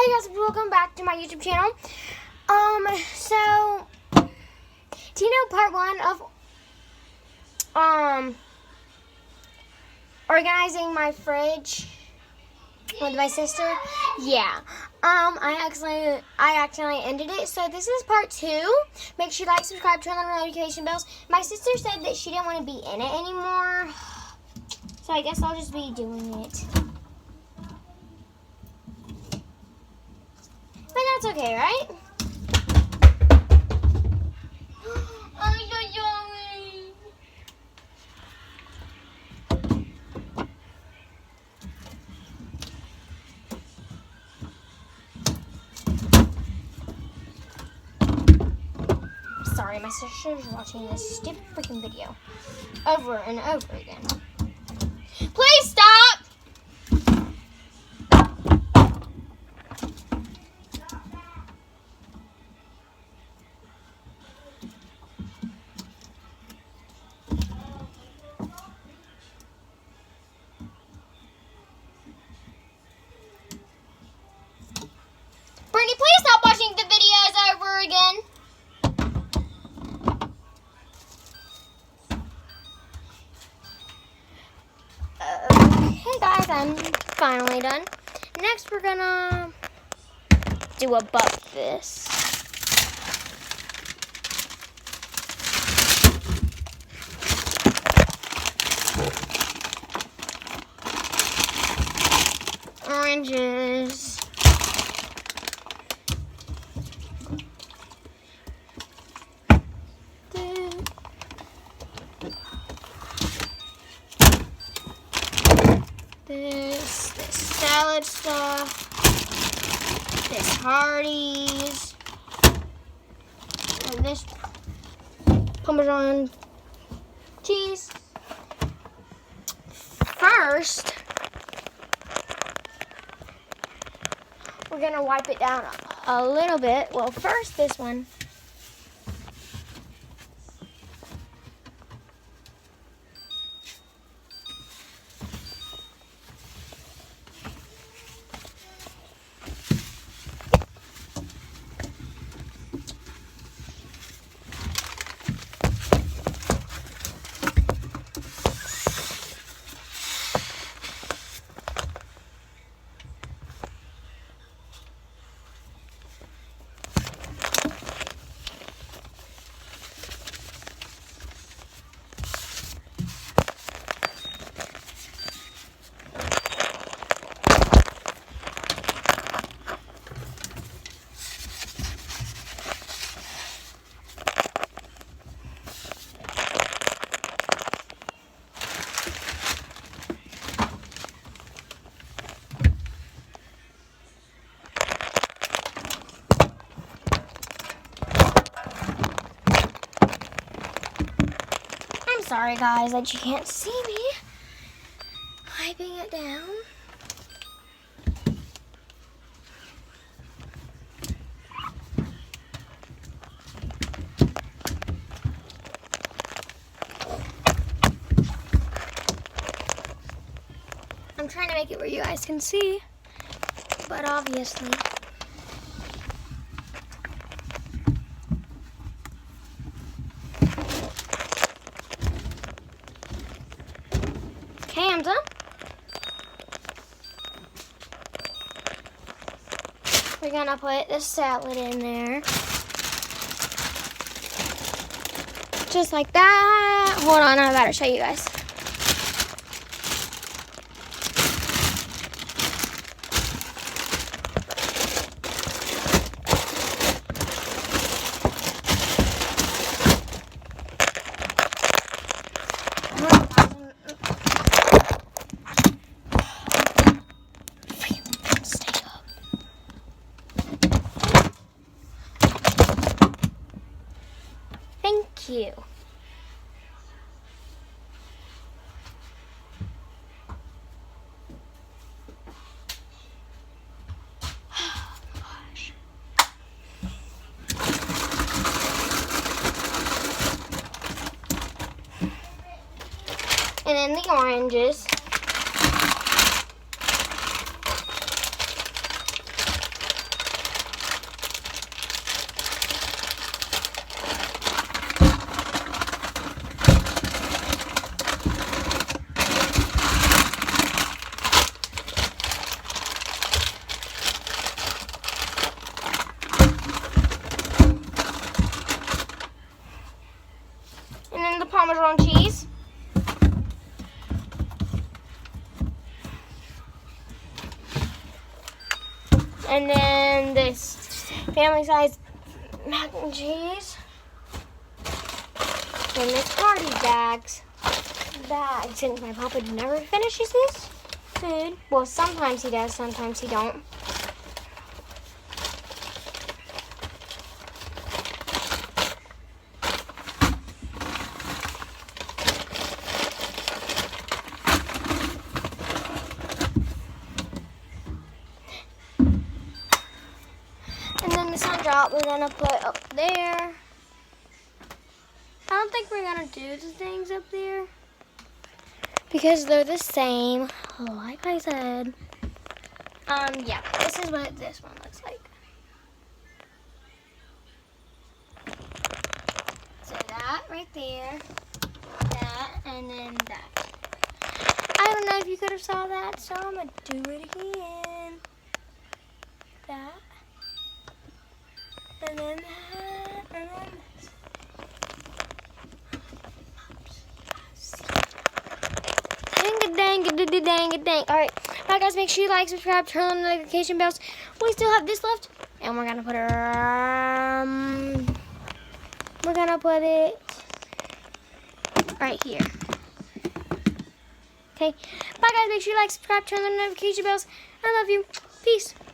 Hey guys, welcome back to my YouTube channel. So do you know part 1 of organizing my fridge with my sister? Yeah. I accidentally ended it. So this is part 2. Make sure you like, subscribe, turn on the notification bells. My sister said that she didn't want to be in it anymore. So I guess I'll just be doing it. But that's okay, right? I'm so sorry. Sorry, my sister's watching this stupid freaking video over and over again. Please stop! Brittany, please stop watching the videos over again. Okay guys, I'm finally done. Next we're gonna do above this. Oranges. This salad stuff, this Hardee's, and this Parmesan cheese. First, we're gonna wipe it down a little bit. Well, first this one. Sorry guys that you can't see me wiping it down. I'm trying to make it where you guys can see, but obviously. Okay, I'm done. We're gonna put the salad in there. Just like that. Hold on, I gotta show you guys. Thank you. And then the oranges. And then this family size mac and cheese. And this party bags. Since my papa never finishes this food. Well, sometimes he does, sometimes he don't. And then the sun drop we're gonna put up there. I don't think we're gonna do the things up there because they're the same, like I said. Yeah, this is what this one looks like. So that right there, that, and then that. I don't know if you could have saw that, so I'm gonna do it again. That, and then that, and then this. Dang. Alright. Alright guys, make sure you like, subscribe, turn on the notification bells. We still have this left. And we're gonna put it right here. Okay. Bye guys, make sure you like, subscribe, turn on the notification bells. I love you. Peace.